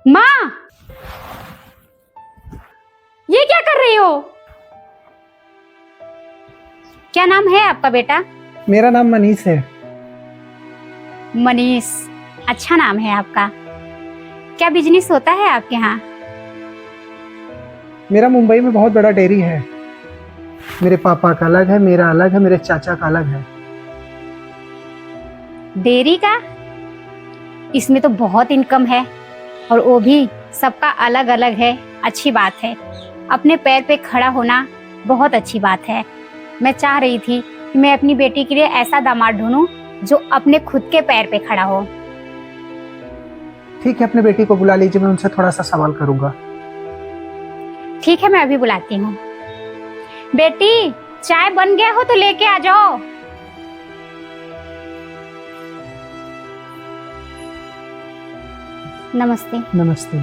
माँ, ये क्या कर रही हो? क्या नाम है आपका बेटा? मेरा नाम मनीष है। मनीष, अच्छा नाम है आपका। क्या बिजनेस होता है आपके यहाँ? मेरा मुंबई में बहुत बड़ा डेयरी है। मेरे पापा का अलग है, मेरा अलग है, मेरे चाचा का अलग है। डेयरी का? इसमें तो बहुत इनकम है, और वो भी सबका अलग अलग है। अच्छी बात है। अपने पैर पे खड़ा होना बहुत अच्छी बात है। मैं चाह रही थी कि मैं अपनी बेटी के लिए ऐसा दामाद ढूंढूं जो अपने खुद के पैर पे खड़ा हो। ठीक है, अपने बेटी को बुला लीजिए, मैं उनसे थोड़ा सा सवाल करूंगा। ठीक है, मैं अभी बुलाती हूँ। बेटी, चाय बन गया हो तो लेके आ जाओ। नमस्ते। नमस्ते।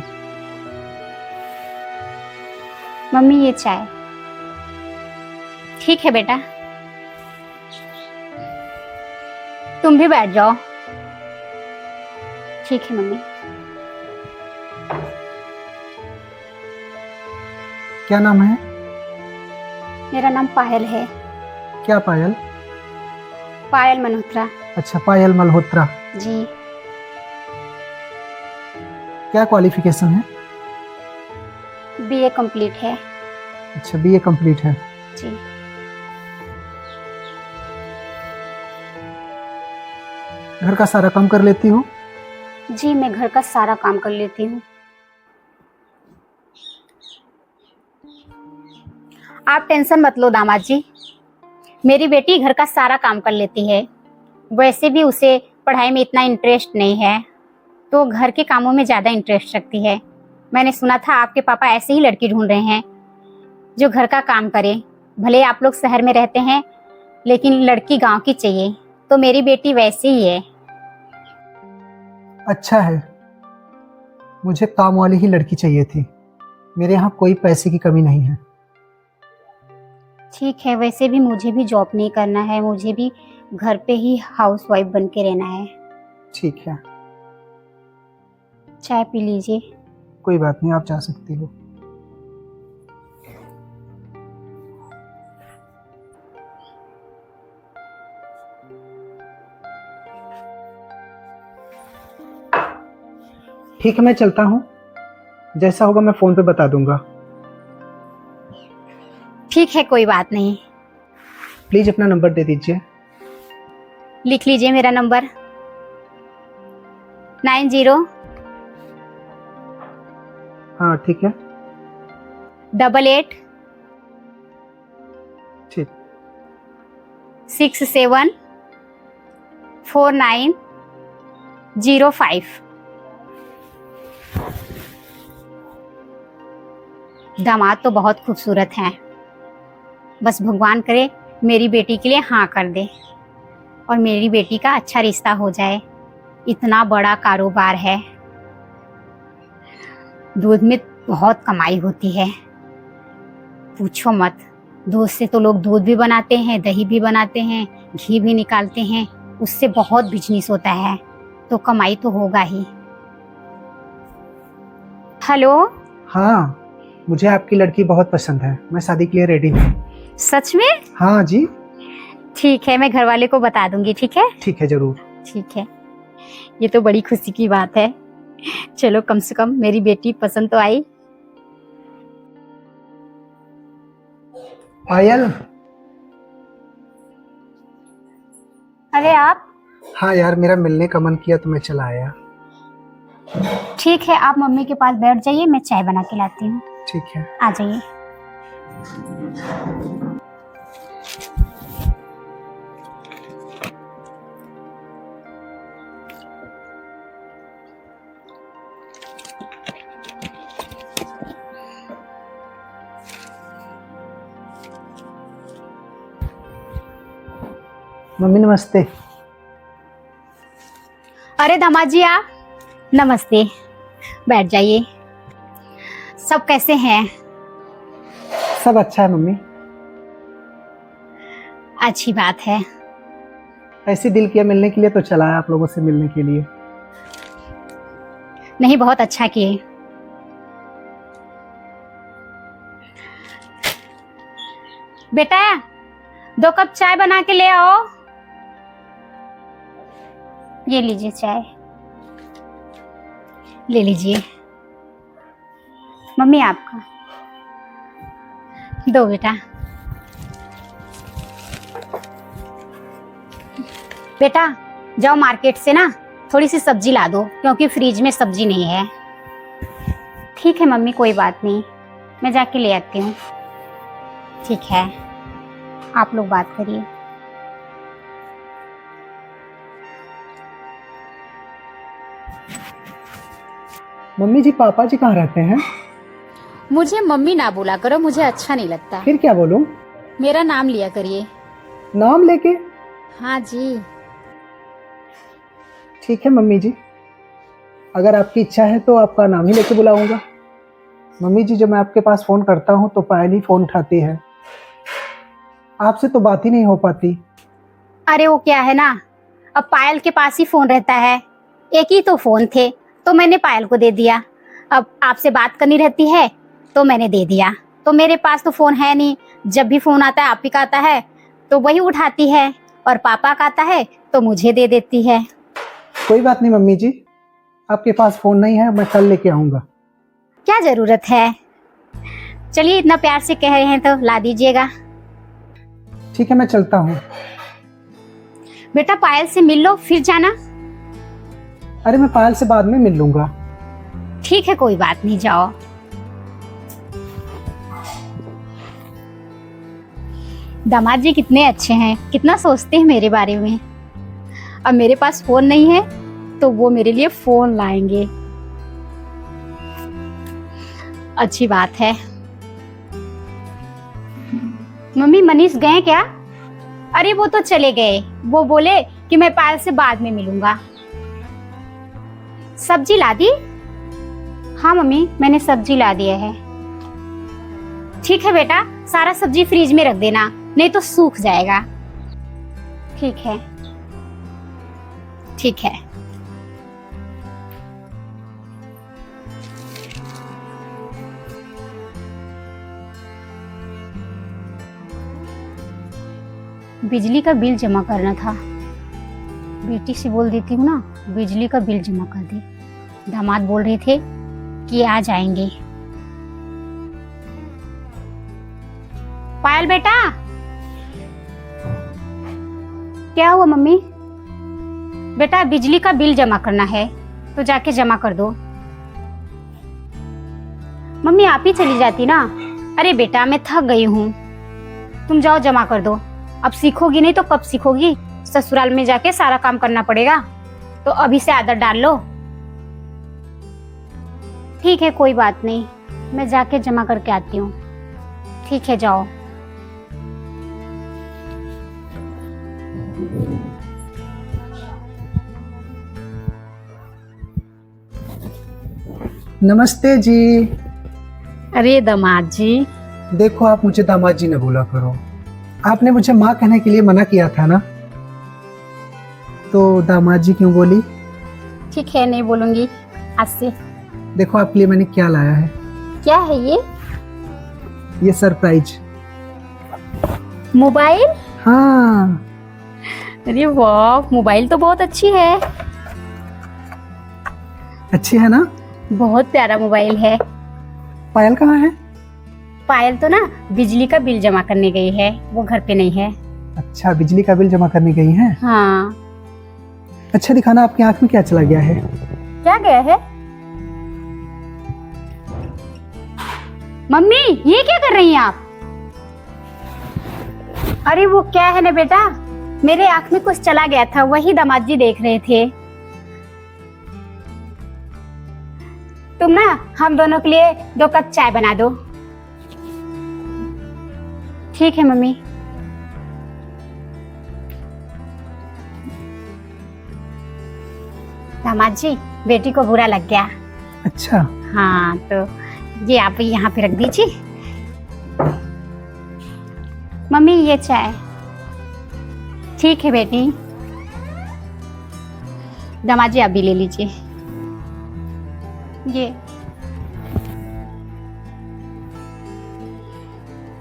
मम्मी, ये चाय। ठीक है बेटा, तुम भी बैठ जाओ। ठीक है मम्मी। क्या नाम है? मेरा नाम पायल है। क्या पायल? पायल मल्होत्रा। अच्छा, पायल मल्होत्रा। जी। क्या क्वालिफिकेशन है? बीए कंप्लीट है। अच्छा, बीए कंप्लीट है। जी। घर का सारा काम कर लेती हो? जी, मैं घर का सारा काम कर लेती हूँ। आप टेंशन मत लो दामाद जी, मेरी बेटी घर का सारा काम कर लेती है। वैसे भी उसे पढ़ाई में इतना इंटरेस्ट नहीं है, तो घर के कामों में ज़्यादा इंटरेस्ट रखती है। मैंने सुना था आपके पापा ऐसे ही लड़की ढूंढ रहे हैं जो घर का काम करे। भले आप लोग शहर में रहते हैं, लेकिन लड़की गांव की चाहिए, तो मेरी बेटी वैसी ही है। अच्छा है, मुझे काम वाली ही लड़की चाहिए थी। मेरे यहाँ कोई पैसे की कमी नहीं है। ठीक है, वैसे भी मुझे भी जॉब नहीं करना है, मुझे भी घर पे ही हाउसवाइफ बन के रहना है। ठीक है, चाय पी लीजिए। कोई बात नहीं, आप जा सकती हो। ठीक है, मैं चलता हूँ। जैसा होगा मैं फोन पे बता दूंगा। ठीक है, कोई बात नहीं। प्लीज अपना नंबर दे दीजिए। लिख लीजिए मेरा नंबर। 90 हाँ ठीक है। 88 ठीक। 67 4905। दामाद तो बहुत खूबसूरत हैं, बस भगवान करे मेरी बेटी के लिए हाँ कर दे और मेरी बेटी का अच्छा रिश्ता हो जाए। इतना बड़ा कारोबार है, दूध में बहुत कमाई होती है, पूछो मत। दूध से तो लोग दूध भी बनाते हैं, दही भी बनाते हैं, घी भी निकालते हैं, उससे बहुत बिजनेस होता है, तो कमाई तो होगा ही। हेलो। हाँ, मुझे आपकी लड़की बहुत पसंद है, मैं शादी के लिए रेडी हूँ। सच में? हाँ जी। ठीक है, मैं घर वाले को बता दूंगी। ठीक है? ठीक है, जरूर। ठीक है, ये तो बड़ी खुशी की बात है। चलो, कम से कम मेरी बेटी पसंद तो आई। पायल। अरे आप? हाँ यार, मेरा मिलने का मन किया तो मैं चला आया। ठीक है, आप मम्मी के पास बैठ जाइए, मैं चाय बना के लाती हूँ। ठीक है। आ जाइए। मम्मी नमस्ते। अरे दामाद जी, आप? नमस्ते, बैठ जाइए। सब कैसे हैं? सब अच्छा है मम्मी। अच्छी बात है। ऐसे दिल किया मिलने के लिए तो चला आया आप लोगों से मिलने के लिए। नहीं, बहुत अच्छा किए। बेटा 2 कप चाय बना के ले आओ। ये लीजिए चाय, ले लीजिए। मम्मी आपका दो बेटा। बेटा जाओ मार्केट से ना थोड़ी सी सब्जी ला दो, क्योंकि फ्रिज में सब्जी नहीं है। ठीक है मम्मी, कोई बात नहीं, मैं जाके ले आती हूँ। ठीक है, आप लोग बात करिए। मम्मी जी, पापा जी कहाँ रहते हैं? मुझे मम्मी ना बोला करो, मुझे अच्छा नहीं लगता। फिर क्या बोलूं? मेरा नाम लिया करिए। नाम लेके? हाँ जी। ठीक है मम्मी जी, अगर आपकी इच्छा है तो आपका नाम ही लेके बुलाऊंगा। मम्मी जी, जब मैं आपके पास फ़ोन करता हूँ तो पायल ही फ़ोन उठाती है, आपसे तो बात ही नहीं हो पाती। अरे वो क्या है ना, अब पायल के पास ही फोन रहता है, एक ही तो फोन थे तो मैंने पायल को दे दिया। अब आपसे बात करनी रहती है तो मैंने दे दिया। तो मेरे पास तो फोन है नहीं, जब भी फोन आता है आप ही का आता है तो वही उठाती है, और पापा का आता है तो मुझे दे देती है। कोई बात नहीं मम्मी जी, आपके पास फ़ोन नहीं है, मैं कल लेके आऊँगा। क्या जरूरत है, चलिए इतना प्यार से कह रहे हैं तो ला दीजिएगा। ठीक है, मैं चलता हूँ। बेटा पायल से मिल लो फिर जाना। अरे मैं पायल से बाद में मिल लूंगा। ठीक है कोई बात नहीं, जाओ। दामाद जी कितने अच्छे हैं, कितना सोचते हैं मेरे बारे में। अब मेरे पास फोन नहीं है तो वो मेरे लिए फोन लाएंगे, अच्छी बात है। मम्मी मनीष गए क्या? अरे वो तो चले गए, वो बोले कि मैं पायल से बाद में मिलूंगा। सब्जी ला दी? हाँ मम्मी मैंने सब्जी ला दिया है। ठीक है बेटा, सारा सब्जी फ्रिज में रख देना, नहीं तो सूख जाएगा। ठीक है ठीक है। बिजली का बिल जमा करना था, बेटी से बोल देती हूँ ना बिजली का बिल जमा कर दे। दामाद बोल रहे थे कि आ जाएंगे। पायल बेटा। क्या हुआ मम्मी? बेटा बिजली का बिल जमा करना है तो जाके जमा कर दो। मम्मी आप ही चली जाती ना। अरे बेटा मैं थक गई हूँ, तुम जाओ जमा कर दो। अब सीखोगी नहीं तो कब सीखोगी, ससुराल में जाके सारा काम करना पड़ेगा, तो अभी से आदत डाल लो। ठीक है कोई बात नहीं, मैं जाके जमा करके आती हूँ। ठीक है जाओ। नमस्ते जी। अरे दामाद जी। देखो आप मुझे दामाद जी ने बोला करो, आपने मुझे माँ कहने के लिए मना किया था ना, तो दामाद जी क्यों बोली? ठीक है नहीं बोलूंगी आज से। देखो आपके लिए मैंने क्या लाया है। क्या है ये सरप्राइज मोबाइल? हाँ। अरे वाह, मोबाइल तो बहुत अच्छी है। अच्छी है ना? बहुत प्यारा मोबाइल है। पायल कहाँ है? पायल तो ना बिजली का बिल जमा करने गई है, वो घर पे नहीं है। अच्छा बिजली का बिल जमा करने गई हैं? हाँ। अच्छा दिखाना आपकी आंख में क्या चला गया है? क्या गया है? मम्मी ये क्या कर रही हैं आप? अरे वो क्या है ना बेटा, मेरे आंख में कुछ चला गया था, वही दामाद जी देख रहे थे। तुम ना हम दोनों के लिए 2 कप चाय बना दो। ठीक है मम्मी। दामाद जी बेटी को बुरा लग गया। अच्छा। हाँ तो ये आप यहाँ पे रख दीजिए। मम्मी ये चाय। ठीक है बेटी। दामाद जी आप भी ले लीजिए ये।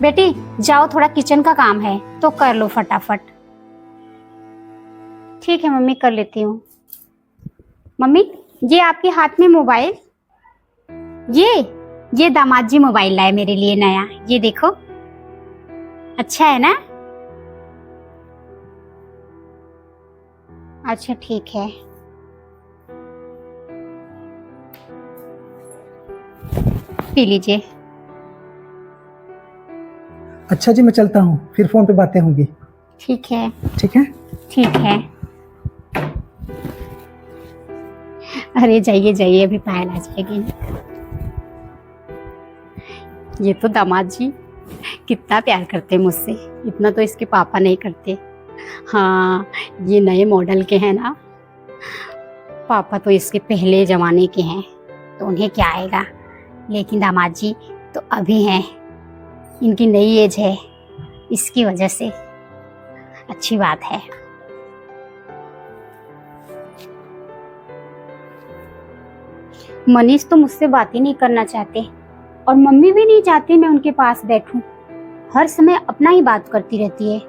बेटी जाओ, थोड़ा किचन का काम है तो कर लो फटाफट। ठीक है मम्मी, कर लेती हूँ। मम्मी ये आपके हाथ में मोबाइल, ये दामाद जी मोबाइल लाए मेरे लिए नया, ये देखो, अच्छा है ना? अच्छा ठीक है। पी लीजिए। अच्छा जी, मैं चलता हूँ, फिर फोन पे बातें होंगी। ठीक है। ठीक है। ठीक है। अरे जाइए जाइए, अभी पायल आ जाएगी। ये तो दामाद जी कितना प्यार करते हैं मुझसे, इतना तो इसके पापा नहीं करते। हाँ, ये नए मॉडल के हैं ना, पापा तो इसके पहले जमाने के हैं तो उन्हें क्या आएगा, लेकिन दामाद जी तो अभी हैं, इनकी नई एज है, इसकी वजह से अच्छी बात है। मनीष तो मुझसे बात ही नहीं करना चाहते और मम्मी भी नहीं चाहती मैं उनके पास बैठूं, हर समय अपना ही बात करती रहती है।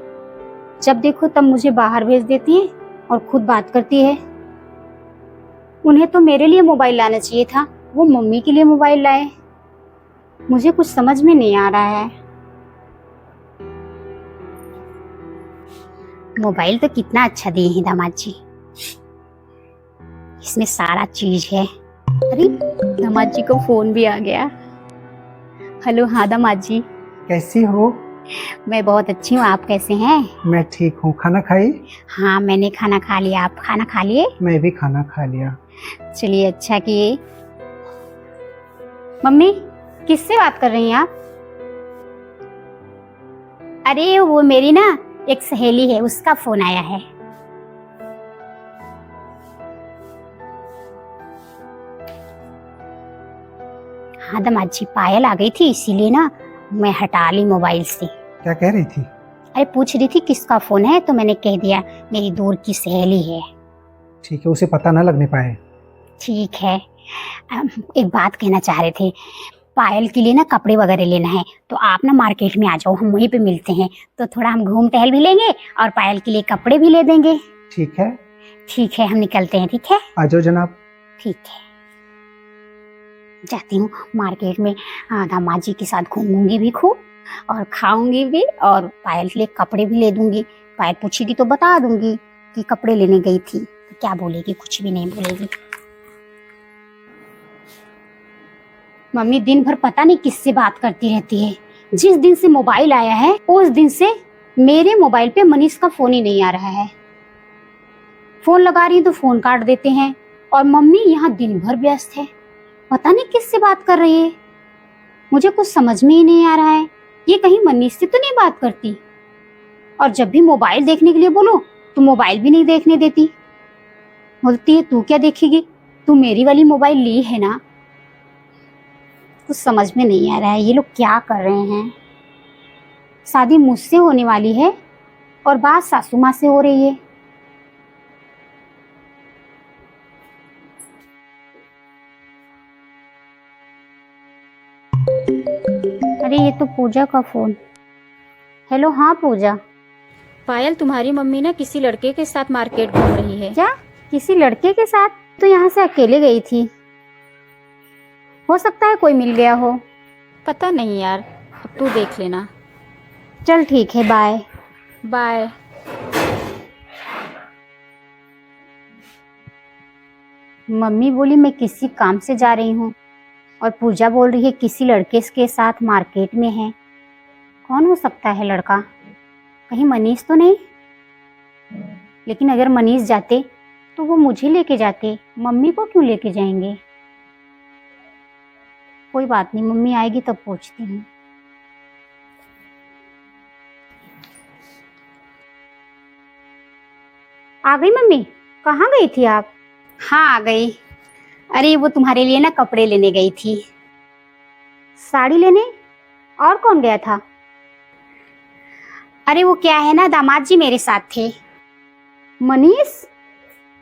जब देखो तब मुझे बाहर भेज देती है और खुद बात करती है। उन्हें तो मेरे लिए मोबाइल लाना चाहिए था, वो मम्मी के लिए मोबाइल लाए। मुझे कुछ समझ में नहीं आ रहा है। मोबाइल तो कितना अच्छा दिए हैं दामाद जी, इसमें सारा चीज है। अरे दामाद जी को फोन भी आ गया। हेलो, हाँ दामाद जी। कैसी हो? मैं बहुत अच्छी हूँ, आप कैसे हैं? मैं ठीक हूँ। खाना खाई? हाँ मैंने खाना खा लिया, आप खाना खा लिए? मैं भी खाना खा लिया। चलिए अच्छा किए। मम्मी किससे बात कर रही हैं आप? अरे वो मेरी ना एक सहेली है, उसका फोन आया है। हाँ दामाद जी, पायल आ गई थी इसीलिए ना मैं हटा ली मोबाइल से। क्या कह रही थी? अरे पूछ रही थी किसका फोन है, तो मैंने कह दिया मेरी दूर की सहेली है। ठीक है, उसे पता ना लगने पाए। ठीक है। एक बात कहना चाह रहे थे, पायल के लिए ना कपड़े वगैरह लेना है, तो आप ना मार्केट में आ जाओ, हम वहीं पे मिलते हैं, तो थोड़ा हम घूम टहल भी लेंगे और पायल के लिए कपड़े भी ले देंगे। ठीक है। ठीक है, हम निकलते हैं। ठीक है, आ जाओ जनाब। ठीक है। जाती हूँ मार्केट में, दामाद जी के साथ घूमूंगी भी खूब और खाऊंगी भी, और पायल के लिए कपड़े भी ले दूंगी। पायल पूछेगी तो बता दूंगी कि कपड़े लेने गई थी, तो क्या बोलेगी, कुछ भी नहीं बोलेगी। मम्मी दिन भर पता नहीं किससे बात करती रहती है। जिस दिन से मोबाइल आया है उस दिन से मेरे मोबाइल पे मनीष का फोन ही नहीं आ रहा है। फोन लगा रही तो फोन काट देते हैं, और मम्मी यहाँ दिन भर व्यस्त है, पता नहीं किससे बात कर रही है। मुझे कुछ समझ में ही नहीं आ रहा है, ये कहीं मनीष से तो नहीं बात करती। और जब भी मोबाइल देखने के लिए बोलो तो मोबाइल भी नहीं देखने देती, बोलती है तू क्या देखेगी, तू मेरी वाली मोबाइल ली है ना। कुछ समझ में नहीं आ रहा है ये लोग क्या कर रहे हैं। शादी मुझसे होने वाली है और बात सासू माँ से हो रही है। अरे ये तो पूजा का फोन। हेलो, हाँ पूजा। पायल, तुम्हारी मम्मी ना किसी लड़के के साथ मार्केट घूम रही है। क्या, किसी लड़के के साथ? तो यहाँ से अकेले गई थी, हो सकता है कोई मिल गया हो। पता नहीं यार, अब तू देख लेना। चल ठीक है, बाय बाय। मम्मी बोली मैं किसी काम से जा रही हूँ, और पूजा बोल रही है किसी लड़के के साथ मार्केट में है। कौन हो सकता है लड़का? कहीं मनीष तो नहीं? लेकिन अगर मनीष जाते तो वो मुझे लेके जाते, मम्मी को क्यों लेके जाएंगे? कोई बात नहीं, मम्मी आएगी तब पूछती हूँ। आ गई मम्मी? कहाँ गई थी आप? हाँ आ गई। अरे वो तुम्हारे लिए ना कपड़े लेने गई थी। साड़ी लेने? और कौन गया था? अरे वो क्या है ना, दामाद जी मेरे साथ थे। मनीष?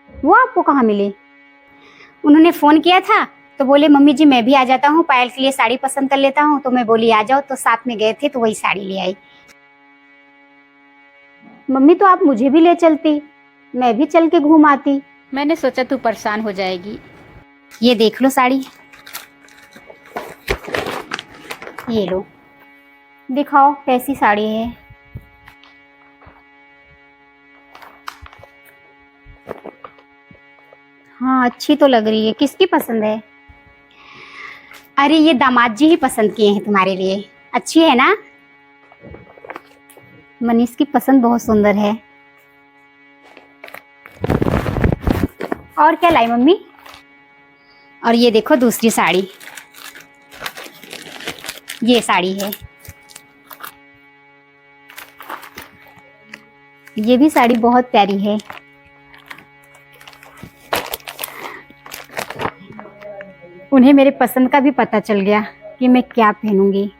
वो आपको कहाँ मिले? उन्होंने फोन किया था तो बोले मम्मी जी मैं भी आ जाता हूँ, पायल के लिए साड़ी पसंद कर लेता हूँ। तो मैं बोली आ जाओ, तो साथ में गए थे तो वही साड़ी ले आई। मम्मी तो आप मुझे भी ले चलती, मैं भी चल के घूम आती। मैंने सोचा तू परेशान हो जाएगी। ये देख लो साड़ी, ये लो, दिखाओ कैसी साड़ी है। हाँ अच्छी तो लग रही है। किसकी पसंद है? अरे ये दामाद जी ही पसंद किए हैं तुम्हारे लिए। अच्छी है ना? मनीष की पसंद बहुत सुंदर है। और क्या लाई मम्मी? और ये देखो दूसरी साड़ी, ये साड़ी है। ये भी साड़ी बहुत प्यारी है। उन्हें मेरे पसंद का भी पता चल गया कि मैं क्या पहनूंगी।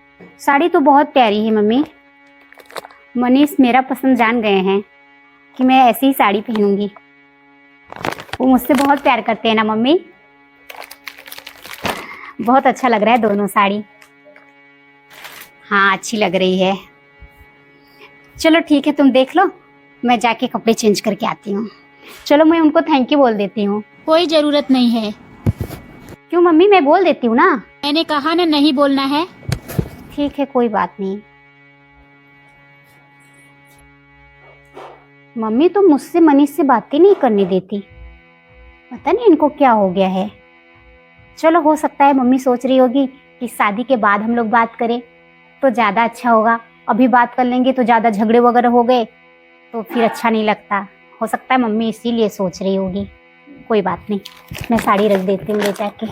साड़ी तो बहुत प्यारी है मम्मी। मनीष मेरा पसंद जान गए हैं कि मैं ऐसी ही साड़ी पहनूंगी। वो मुझसे बहुत प्यार करते हैं ना मम्मी। बहुत अच्छा लग रहा है दोनों साड़ी। हाँ अच्छी लग रही है। चलो ठीक है, तुम देख लो, मैं जाके कपड़े चेंज करके आती हूँ। चलो मैं उनको थैंक यू बोल देती हूँ। कोई जरूरत नहीं है। क्यों मम्मी? मैं बोल देती हूँ ना। मैंने कहा ना नहीं बोलना है। ठीक है कोई बात नहीं। मम्मी तो मुझसे मनीष से बातें नहीं करने देती, पता नहीं इनको क्या हो गया है। चलो हो सकता है मम्मी सोच रही होगी कि शादी के बाद हम लोग बात करें तो ज़्यादा अच्छा होगा। अभी बात कर लेंगे तो ज़्यादा झगड़े वगैरह हो गए तो फिर अच्छा नहीं लगता। हो सकता है मम्मी इसीलिए सोच रही होगी। कोई बात नहीं, मैं साड़ी रख देती हूँ ले जाके।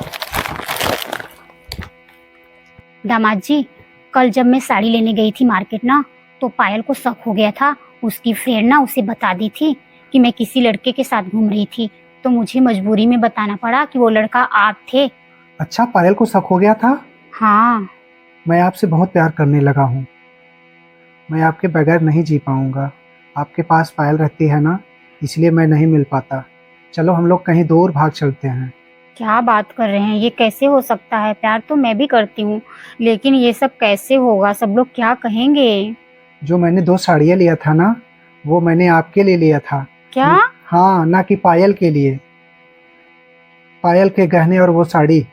दामाद जी, कल जब मैं साड़ी लेने गई थी मार्केट ना, तो पायल को शक हो गया था। उसकी फ्रेंड ना उसे बता दी थी कि मैं किसी लड़के के साथ घूम रही थी, तो मुझे मजबूरी में बताना पड़ा कि वो लड़का आप थे। अच्छा, पायल को शक हो गया था? हाँ। मैं आपसे बहुत प्यार करने लगा हूँ। मैं आपके बगैर नहीं जी पाऊंगा। आपके पास पायल रहती है ना, इसलिए मैं नहीं मिल पाता। चलो हम लोग कहीं दूर भाग चलते हैं। क्या बात कर रहे हैं? ये कैसे हो सकता है? प्यार तो मैं भी करती हूँ, लेकिन ये सब कैसे होगा? सब लोग क्या कहेंगे? जो मैंने 2 साड़ियाँ लिया था ना, वो मैंने आपके लिए लिया था। क्या? हाँ, ना कि पायल के लिए। पायल के गहने और वो साड़ी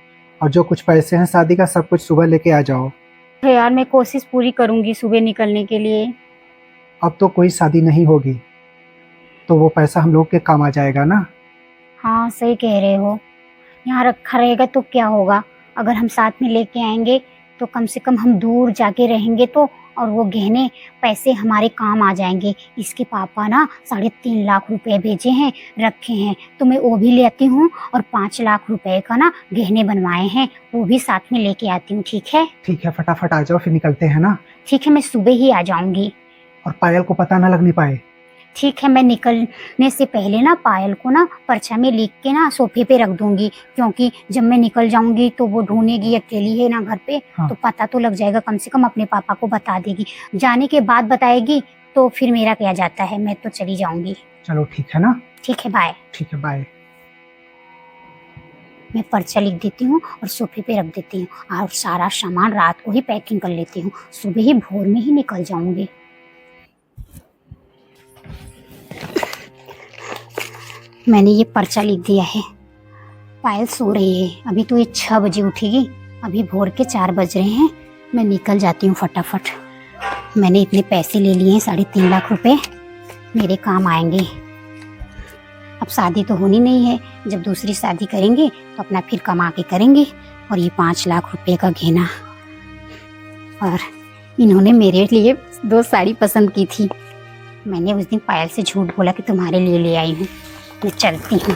और जो कुछ पैसे हैं शादी का, सब कुछ सुबह लेके आ जाओ। यार मैं कोशिश पूरी करूंगी सुबह निकलने के लिए। अब तो कोई शादी नहीं होगी, तो वो पैसा हम लोग के काम आ जाएगा ना। हाँ सही कह रहे हो। यहाँ रखा रहेगा तो क्या होगा? अगर हम साथ में लेके आएंगे तो कम से कम हम दूर जाके रहेंगे तो, और वो गहने पैसे हमारे काम आ जाएंगे। इसके पापा ना 3.5 लाख रुपए भेजे हैं, रखे हैं, तो मैं वो भी ले आती हूँ। और 5 लाख रुपए का ना गहने बनवाए हैं, वो भी साथ में लेके आती हूँ। ठीक है? ठीक है, फटाफट आ जाओ, फिर निकलते हैं ना। ठीक है, मैं सुबह ही आ जाऊंगी। और पायल को पता ना लगने पाए। ठीक है, मैं निकलने से पहले ना पायल को ना पर्चा में लिख के ना सोफे पे रख दूंगी, क्योंकि जब मैं निकल जाऊंगी तो वो ढूंढेगी, अकेली है ना घर पे। हाँ। तो पता तो लग जाएगा, कम से कम अपने पापा को बता देगी। जाने के बाद बताएगी तो फिर मेरा क्या जाता है, मैं तो चली जाऊंगी। चलो ठीक है ना। ठीक है, बाय। ठीक है, बाय। मैं पर्चा लिख देती हूँ और सोफे पे रख देती हूँ, और सारा सामान रात को ही पैकिंग कर लेती हूँ, सुबह ही भोर में ही निकल जाऊंगी। मैंने ये पर्चा लिख दिया है। पायल सो रही है, अभी तो ये 6 बजे उठेगी, अभी भोर के 4 बज रहे हैं। मैं निकल जाती हूँ फटाफट। मैंने इतने पैसे ले लिए हैं, 3.5 लाख रुपए, मेरे काम आएंगे। अब शादी तो होनी नहीं है, जब दूसरी शादी करेंगे तो अपना फिर कमा के करेंगे। और ये 5 लाख रुपए का गहना, और इन्होंने मेरे लिए 2 साड़ी पसंद की थी। मैंने उस दिन पायल से झूठ बोला कि तुम्हारे लिए ले आई हूँ। मैं चलती हूँ।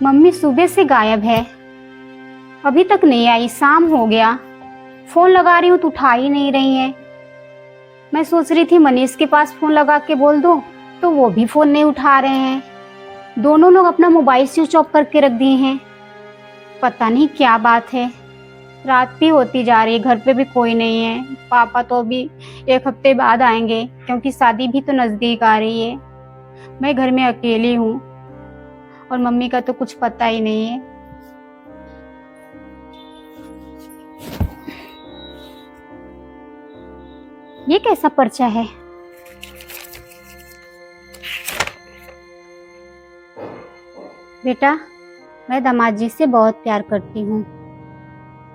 मम्मी सुबह से गायब है, अभी तक नहीं आई। शाम हो गया, फोन लगा रही हूँ तो उठा ही नहीं रही है। मैं सोच रही थी मनीष के पास फोन लगा के बोल दो, तो वो भी फोन नहीं उठा रहे हैं। दोनों लोग अपना मोबाइल स्विच ऑफ करके रख दिए हैं। पता नहीं क्या बात है। रात भी होती जा रही है, घर पे भी कोई नहीं है। पापा तो अभी 1 हफ्ते बाद आएंगे, क्योंकि शादी भी तो नजदीक आ रही है। मैं घर में अकेली हूँ। और मम्मी का तो कुछ पता ही नहीं है। ये कैसा पर्चा है? बेटा, मैं दामाद जी से बहुत प्यार करती हूँ।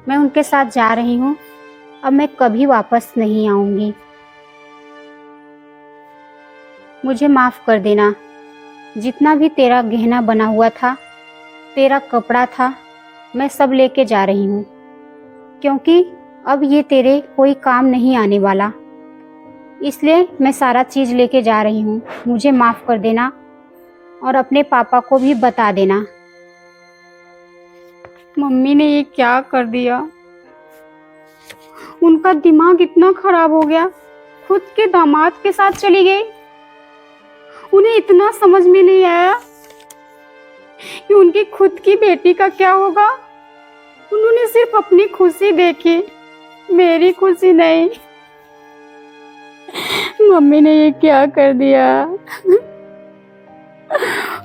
मैं उनके साथ जा रही हूँ। अब मैं कभी वापस नहीं आऊंगी। मुझे माफ कर देना। जितना भी तेरा गहना बना हुआ था, तेरा कपड़ा था, मैं सब लेके जा रही हूँ, क्योंकि अब ये तेरे कोई काम नहीं आने वाला। इसलिए मैं सारा चीज़ लेके जा रही हूँ। मुझे माफ़ कर देना और अपने पापा को भी बता देना। मम्मी ने ये क्या कर दिया? उनका दिमाग इतना खराब हो गया, खुद के दामाद के साथ चली गई। उन्हें इतना समझ में नहीं आया कि उनकी खुद की बेटी का क्या होगा। उन्होंने सिर्फ अपनी खुशी देखी, मेरी खुशी नहीं। मम्मी ने ये क्या कर दिया?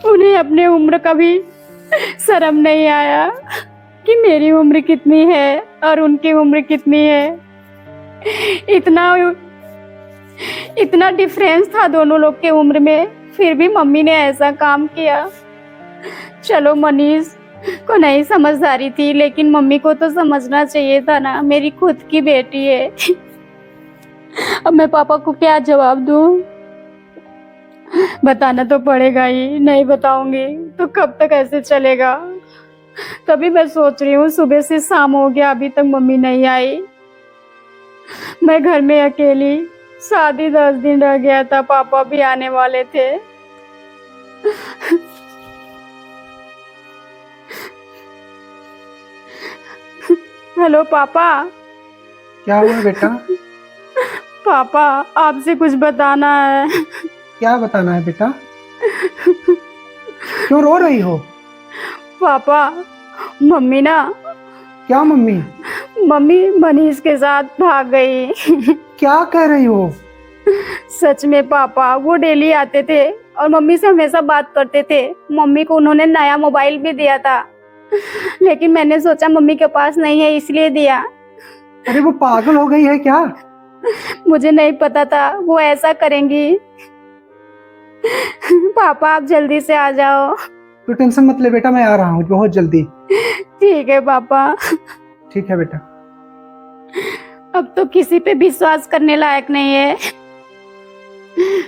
उन्हें अपने उम्र का भी शर्म नहीं आया कि मेरी उम्र कितनी है और उनकी उम्र कितनी है। इतना डिफरेंस था दोनों लोग के उम्र में, फिर भी मम्मी ने ऐसा काम किया। चलो, मनीष को नहीं समझदारी थी, लेकिन मम्मी को तो समझना चाहिए था ना, मेरी खुद की बेटी है। अब मैं पापा को क्या जवाब दूं? बताना तो पड़ेगा ही, नहीं बताऊंगी तो कब तक ऐसे चलेगा। तभी मैं सोच रही हूँ, सुबह से शाम हो गया, अभी तक मम्मी नहीं आई। मैं घर में अकेली, शादी 10 दिन रह गया था, पापा भी आने वाले थे। हेलो पापा। क्या हुआ बेटा? पापा, आपसे कुछ बताना है। क्या बताना है बेटा? क्यों रो रही हो? पापा, मम्मी ना, क्या मम्मी? मम्मी मनीष के साथ भाग गई। क्या कह रही हो? सच में पापा, वो डेली आते थे और मम्मी से हमेशा बात करते थे। मम्मी को उन्होंने नया मोबाइल भी दिया था, लेकिन मैंने सोचा मम्मी के पास नहीं है इसलिए दिया। अरे वो पागल हो गई है क्या? मुझे नहीं पता था वो ऐसा करेंगी। पापा, आप जल्दी से आ जाओ। तो टेंशन मत ले बेटा, मैं आ रहा हूँ बहुत जल्दी। ठीक है पापा। ठीक है बेटा। अब तो किसी पे विश्वास करने लायक नहीं है।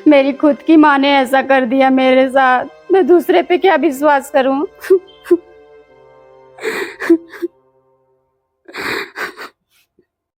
मेरी खुद की माँ ने ऐसा कर दिया मेरे साथ, मैं दूसरे पे क्या विश्वास करूं?